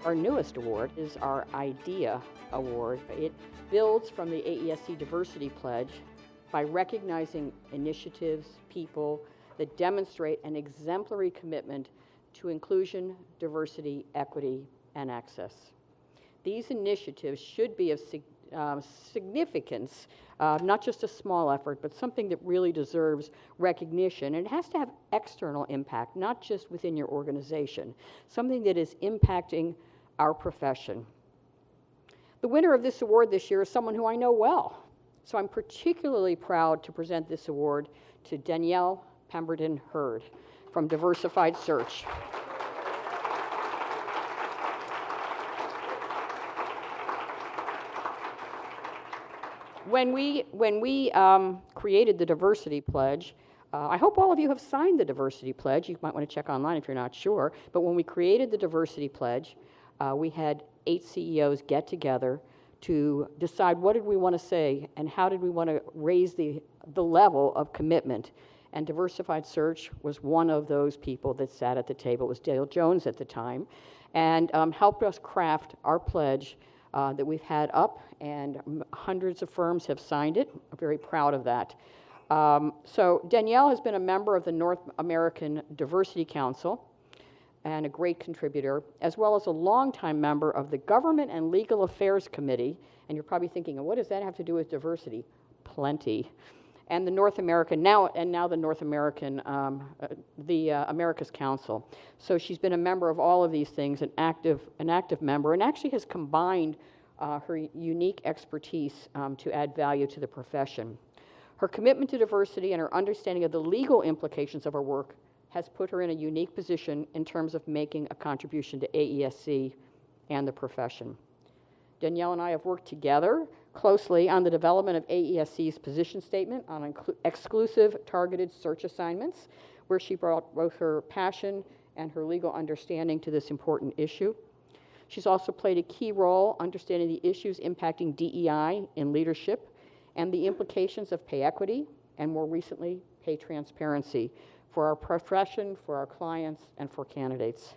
Our newest award is our IDEA Award. It builds from the AESC Diversity Pledge by recognizing initiatives, people that demonstrate an exemplary commitment to inclusion, diversity, equity, and access. These initiatives should be of significance, not just a small effort, but something that really deserves recognition. And it has to have external impact, not just within your organization, something that is impacting our profession. The winner of this award this year is someone who I know well. So I'm particularly proud to present this award to Denielle Pemberton-Heard from Diversified Search. When we created the Diversity Pledge, I hope all of you have signed the Diversity Pledge. You might want to check online if you're not sure. But when we created the Diversity Pledge, we had 8 CEOs get together to decide what did we want to say and how did we want to raise the level of commitment. And Diversified Search was one of those people that sat at the table. It was Dale Jones at the time, and helped us craft our pledge that we've had up, and hundreds of firms have signed it. I'm very proud of that. So Denielle has been a member of the North American Diversity Council and a great contributor, as well as a longtime member of the Government and Legal Affairs Committee. And you're probably thinking, what does that have to do with diversity? Plenty. And the North American, now the North American, the America's Council. So she's been a member of all of these things, an active member, and actually has combined her unique expertise to add value to the profession. Her commitment to diversity and her understanding of the legal implications of her work has put her in a unique position in terms of making a contribution to AESC and the profession. Denielle and I have worked together closely on the development of AESC's position statement on exclusive targeted search assignments, where she brought both her passion and her legal understanding to this important issue. She's also played a key role understanding the issues impacting DEI in leadership and the implications of pay equity and, more recently, pay transparency for our profession, for our clients, and for candidates.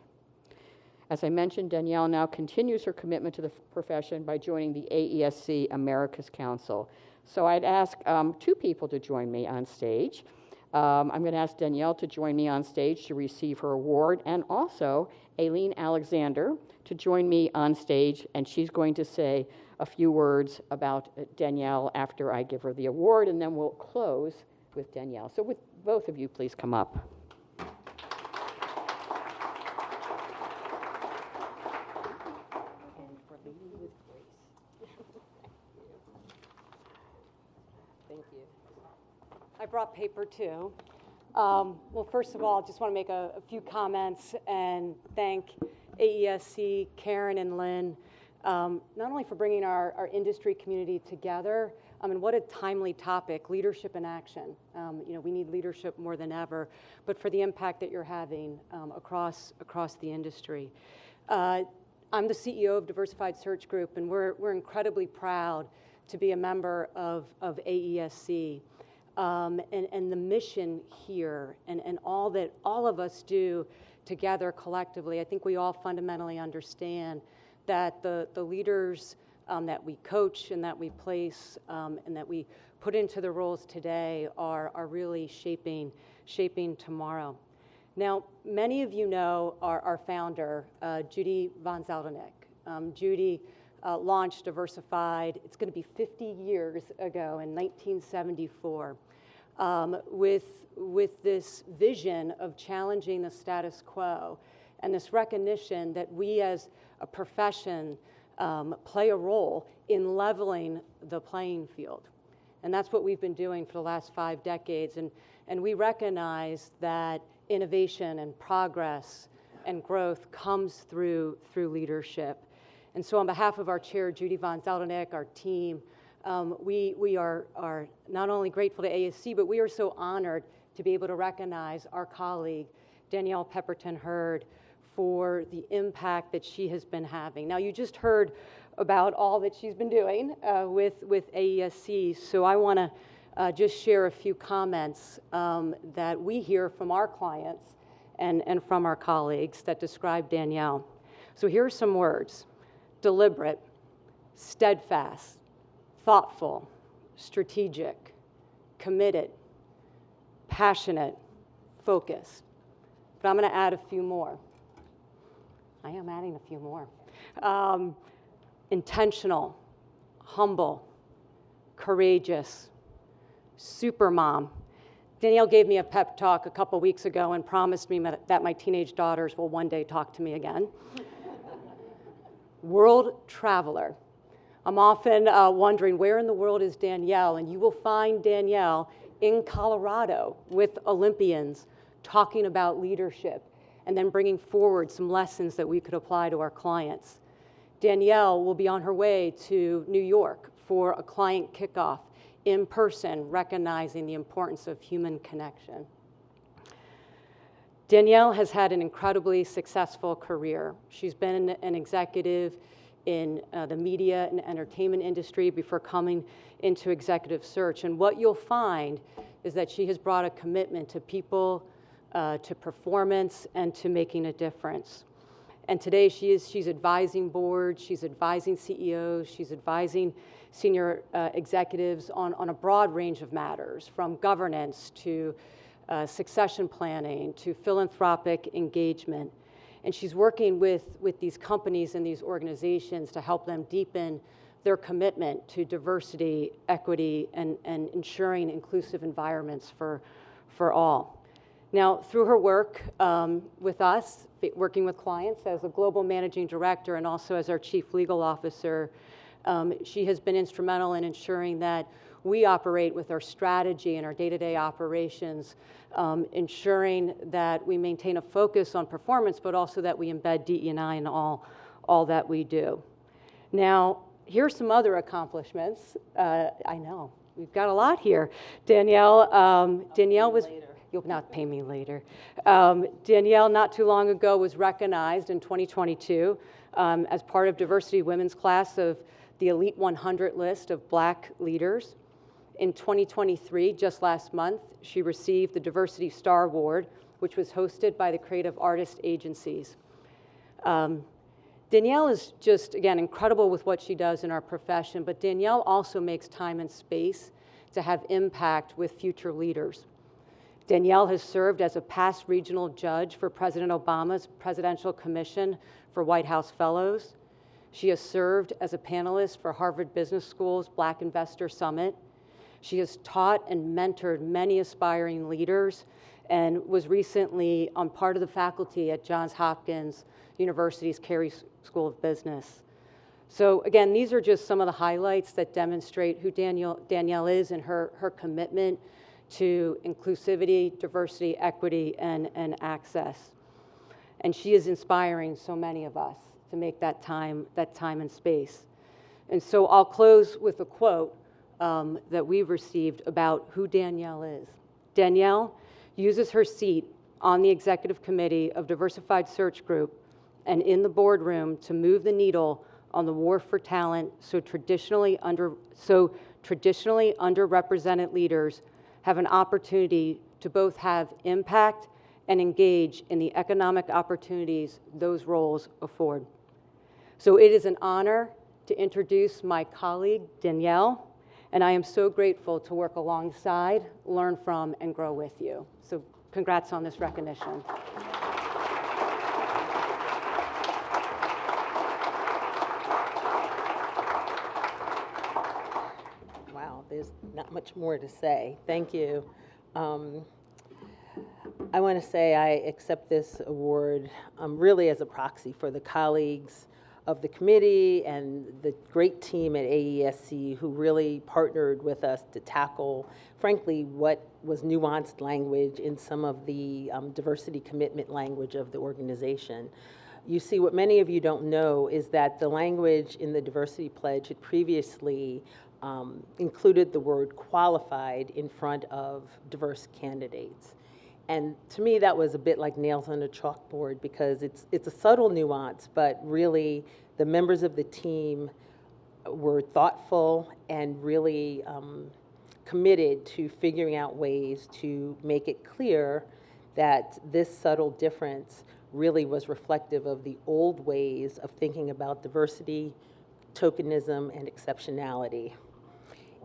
As I mentioned, Denielle now continues her commitment to the profession by joining the AESC America's Council. So I'd ask 2 people to join me on stage. I'm going to ask Denielle to join me on stage to receive her award, and also Aileen Alexander to join me on stage, and she's going to say a few words about Denielle after I give her the award, and then we'll close with Denielle. So with both of you, please come up. Thank you. I brought paper too. Well, first of all, I just want to make a few comments and thank AESC, Karen and Lynn, not only for bringing our industry community together, and what a timely topic, leadership in action. We need leadership more than ever, but for the impact that you're having across the industry. I'm the CEO of Diversified Search Group, and we're incredibly proud to be a member of AESC. And the mission here and all that all of us do together collectively, I think we all fundamentally understand that the leaders that we coach and that we place and that we put into the roles today are really shaping tomorrow. Now, many of you know our founder, Judy von Zeldenik. Judy launched Diversified, it's going to be 50 years ago in 1974, with this vision of challenging the status quo and this recognition that we as a profession play a role in leveling the playing field. And that's what we've been doing for the last 5 decades. And we recognize that innovation and progress and growth comes through leadership. And so on behalf of our chair, Judy von Zeldenik, our team, we are not only grateful to AESC, but we are so honored to be able to recognize our colleague, Denielle Pemberton-Heard, for the impact that she has been having. Now, you just heard about all that she's been doing with AESC, so I want to just share a few comments that we hear from our clients and from our colleagues that describe Denielle. So here are some words: deliberate, steadfast, thoughtful, strategic, committed, passionate, focused. But I'm going to add a few more. I am adding a few more. Intentional, humble, courageous, super mom. Denielle gave me a pep talk a couple weeks ago and promised me that my teenage daughters will one day talk to me again. World traveler. I'm often wondering, where in the world is Denielle? And you will find Denielle in Colorado with Olympians talking about leadership and then bringing forward some lessons that we could apply to our clients. Denielle will be on her way to New York for a client kickoff in person, recognizing the importance of human connection. Denielle has had an incredibly successful career. She's been an executive in the media and entertainment industry before coming into executive search. And what you'll find is that she has brought a commitment to people, to performance, and to making a difference. And today she's advising boards, she's advising CEOs, she's advising senior executives on a broad range of matters, from governance to succession planning to philanthropic engagement. And she's working with these companies and these organizations to help them deepen their commitment to diversity, equity, and ensuring inclusive environments for all. Now, through her work with us, working with clients as a global managing director and also as our chief legal officer, she has been instrumental in ensuring that we operate with our strategy and our day-to-day operations, ensuring that we maintain a focus on performance, but also that we embed DE&I in all that we do. Now, here's some other accomplishments. I know, we've got a lot here. Denielle was... You'll not pay me later. Denielle, not too long ago, was recognized in 2022 as part of Diversity Women's class of the Elite 100 list of Black leaders. In 2023, just last month, she received the Diversity Star Award, which was hosted by the Creative Artist Agencies. Denielle is just, again, incredible with what she does in our profession, but Denielle also makes time and space to have impact with future leaders. Denielle has served as a past regional judge for President Obama's Presidential Commission for White House Fellows. She has served as a panelist for Harvard Business School's Black Investor Summit. She has taught and mentored many aspiring leaders and was recently on part of the faculty at Johns Hopkins University's Carey School of Business. So again, these are just some of the highlights that demonstrate who Denielle is and her commitment to inclusivity, diversity, equity, and access. And she is inspiring so many of us to make that time and space. And so I'll close with a quote that we've received about who Denielle is. Denielle uses her seat on the executive committee of Diversified Search Group and in the boardroom to move the needle on the war for talent so traditionally underrepresented leaders have an opportunity to both have impact and engage in the economic opportunities those roles afford. So it is an honor to introduce my colleague, Denielle, and I am so grateful to work alongside, learn from, and grow with you. So congrats on this recognition. There's not much more to say. Thank you. I want to say I accept this award really as a proxy for the colleagues of the committee and the great team at AESC who really partnered with us to tackle, frankly, what was nuanced language in some of the diversity commitment language of the organization. You see, what many of you don't know is that the language in the Diversity Pledge had previously included the word qualified in front of diverse candidates. And to me, that was a bit like nails on a chalkboard because it's a subtle nuance, but really the members of the team were thoughtful and really committed to figuring out ways to make it clear that this subtle difference really was reflective of the old ways of thinking about diversity, tokenism, and exceptionality.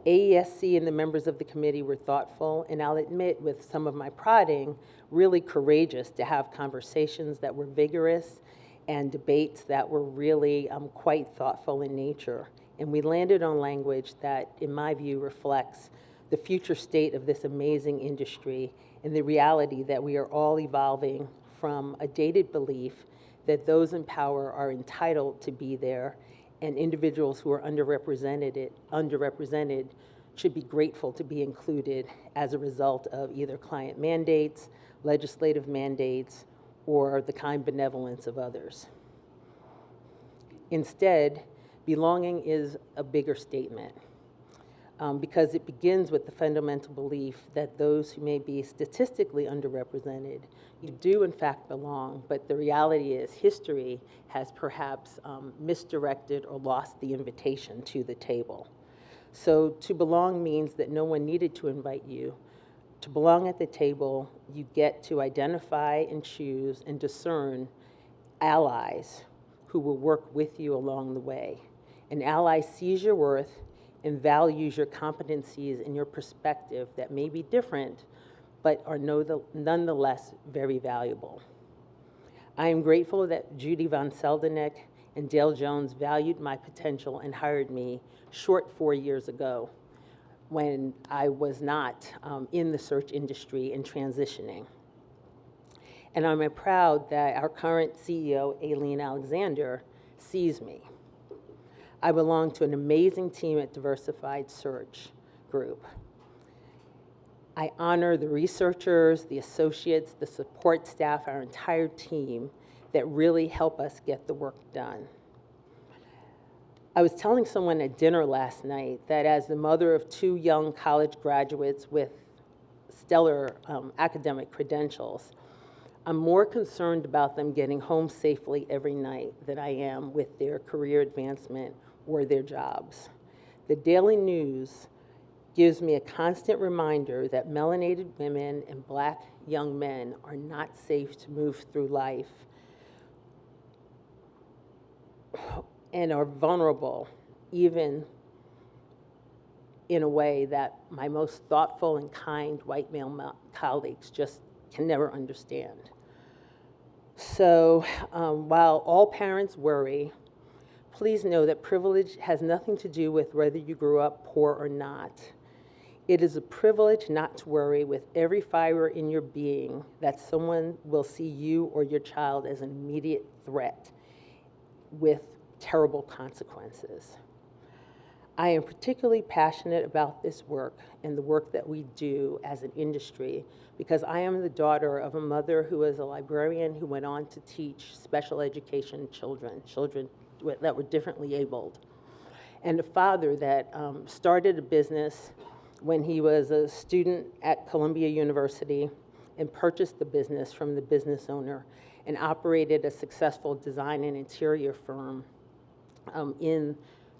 AESC and the members of the committee were thoughtful, and I'll admit, with some of my prodding, really courageous to have conversations that were vigorous and debates that were really quite thoughtful in nature. And we landed on language that, in my view, reflects the future state of this amazing industry and the reality that we are all evolving from a dated belief that those in power are entitled to be there, and individuals who are underrepresented should be grateful to be included as a result of either client mandates, legislative mandates, or the kind benevolence of others. Instead, belonging is a bigger statement because it begins with the fundamental belief that those who may be statistically underrepresented, you do in fact belong, but the reality is history has perhaps misdirected or lost the invitation to the table. So to belong means that no one needed to invite you. To belong at the table, you get to identify and choose and discern allies who will work with you along the way. An ally sees your worth and values your competencies and your perspective that may be different, but are nonetheless very valuable. I am grateful that Judy Von Seldenek and Dale Jones valued my potential and hired me short 4 years ago when I was not in the search industry and transitioning. And I'm proud that our current CEO, Aileen Alexander, sees me. I belong to an amazing team at Diversified Search Group. I honor the researchers, the associates, the support staff, our entire team that really help us get the work done. I was telling someone at dinner last night that as the mother of 2 young college graduates with stellar academic credentials, I'm more concerned about them getting home safely every night than I am with their career advancement or their jobs. The daily news gives me a constant reminder that melanated women and Black young men are not safe to move through life and are vulnerable, even in a way that my most thoughtful and kind white male colleagues just can never understand. So while all parents worry, please know that privilege has nothing to do with whether you grew up poor or not. It is a privilege not to worry with every fiber in your being that someone will see you or your child as an immediate threat with terrible consequences. I am particularly passionate about this work and the work that we do as an industry because I am the daughter of a mother who was a librarian who went on to teach special education children that were differently abled, and a father that started a business when he was a student at Columbia University and purchased the business from the business owner and operated a successful design and interior firm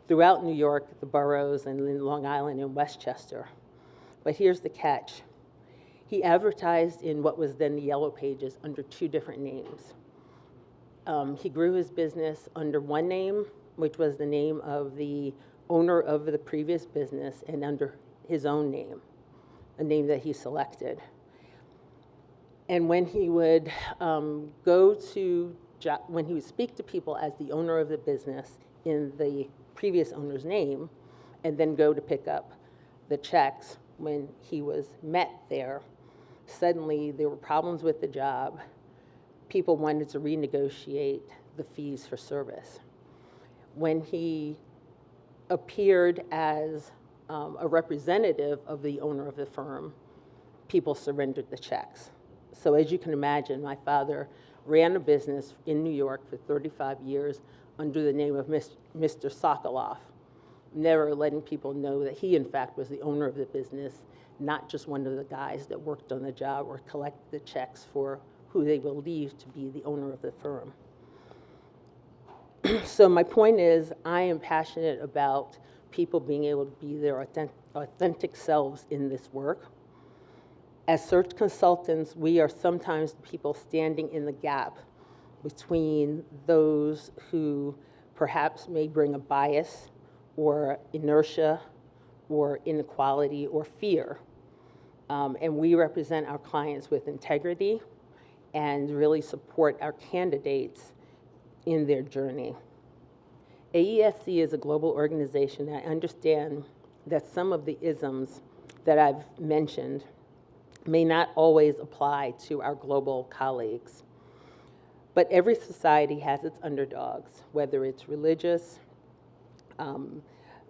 throughout New York, the boroughs, and in Long Island and Westchester. But here's the catch. He advertised in what was then the Yellow Pages under 2 different names. He grew his business under one name, which was the name of the owner of the previous business, and under his own name, a name that he selected. And when he would when he would speak to people as the owner of the business in the previous owner's name, and then go to pick up the checks when he was met there, suddenly there were problems with the job. People wanted to renegotiate the fees for service. When he appeared as a representative of the owner of the firm, people surrendered the checks. So as you can imagine, my father ran a business in New York for 35 years under the name of Mr. Sokoloff, never letting people know that he, in fact, was the owner of the business, not just one of the guys that worked on the job or collected the checks for who they believed to be the owner of the firm. So my point is, I am passionate about people being able to be their authentic selves in this work. As search consultants, we are sometimes the people standing in the gap between those who perhaps may bring a bias or inertia or inequality or fear. And we represent our clients with integrity and really support our candidates in their journey. AESC is a global organization. I understand that some of the isms that I've mentioned may not always apply to our global colleagues. But every society has its underdogs, whether it's religious,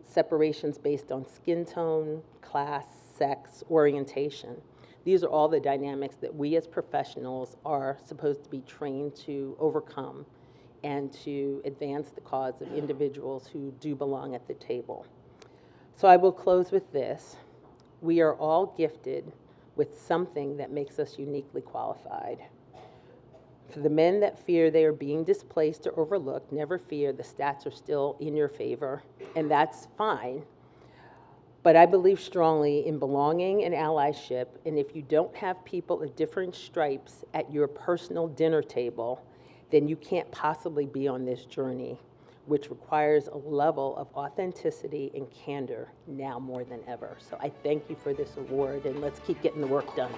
separations based on skin tone, class, sex, orientation. These are all the dynamics that we as professionals are supposed to be trained to overcome and to advance the cause of individuals who do belong at the table. So I will close with this. We are all gifted with something that makes us uniquely qualified. For the men that fear they are being displaced or overlooked, never fear, the stats are still in your favor, and that's fine. But I believe strongly in belonging and allyship, and if you don't have people of different stripes at your personal dinner table, then you can't possibly be on this journey, which requires a level of authenticity and candor now more than ever. So I thank you for this award, and let's keep getting the work done.